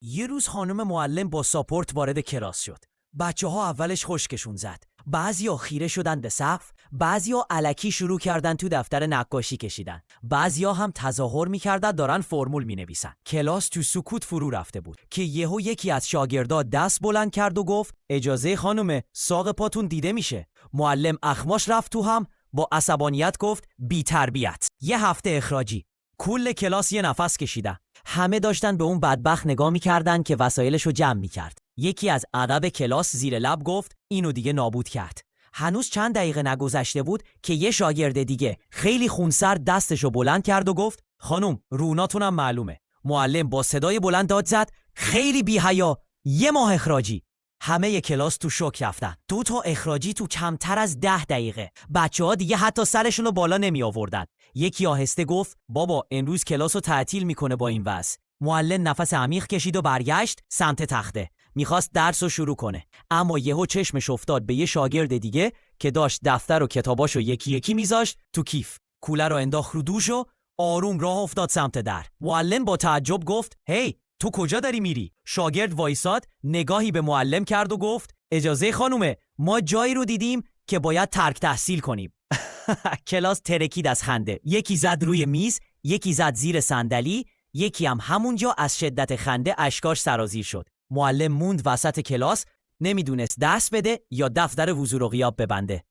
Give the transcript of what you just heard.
یه روز خانم معلم با ساپورت وارد کلاس شد. بچه‌ها اولش خشکشون زد. بعضیا خیره شدن به سقف، بعضیا الکی شروع کردن تو دفتر نقاشی کشیدن. بعضیا هم تظاهر می‌کردن دارن فرمول می‌نویسن. کلاس تو سکوت فرو رفته بود که یهو یکی از شاگردا دست بلند کرد و گفت اجازه خانم، ساق پاتون دیده میشه. معلم اخماش رفت تو هم، با عصبانیت گفت بی تربیت. یه هفته اخراجی. کل کلاس یه نفس کشیدن. همه داشتن به اون بدبخت نگاه می‌کردن که وسایلشو جمع می‌کرد. یکی از ادب کلاس زیر لب گفت اینو دیگه نابود کرد. هنوز چند دقیقه نگذشته بود که یه شاگرد دیگه خیلی خونسر دستشو بلند کرد و گفت خانم، روناتونم معلومه. معلم با صدای بلند داد زد خیلی بی‌حیا، یه ماه اخراجی. همه کلاس تو شوک رفتن. 2 تا اخراجی تو کمتر از 10 دقیقه. بچه‌ها دیگه حتی سرشونو بالا نمی آوردن. یکی آهسته گفت بابا امروز کلاسو تعطیل میکنه با این وضع. معلم نفس عمیق کشید و برگشت سمت تخته. میخواست درسو شروع کنه، اما یهو چشمش افتاد به یه شاگرد دیگه که داشت دفتر و کتاباشو یکی یکی میذاشت تو کیف. کوله رو انداخت رو دوش و آروم راه افتاد سمت در. معلم با تعجب گفت هی، تو کجا داری میری؟ شاگرد وایساد، نگاهی به معلم کرد و گفت اجازه خانومه، ما جایی رو دیدیم که باید ترک تحصیل کنیم. کلاس ترکید از خنده. یکی زد روی میز، یکی زد زیر صندلی، یکی هم همونجا از شدت خنده اشکاش سرازیر شد. معلم موند وسط کلاس، نمیدونست درس بده یا دفتر حضور و غیاب ببنده.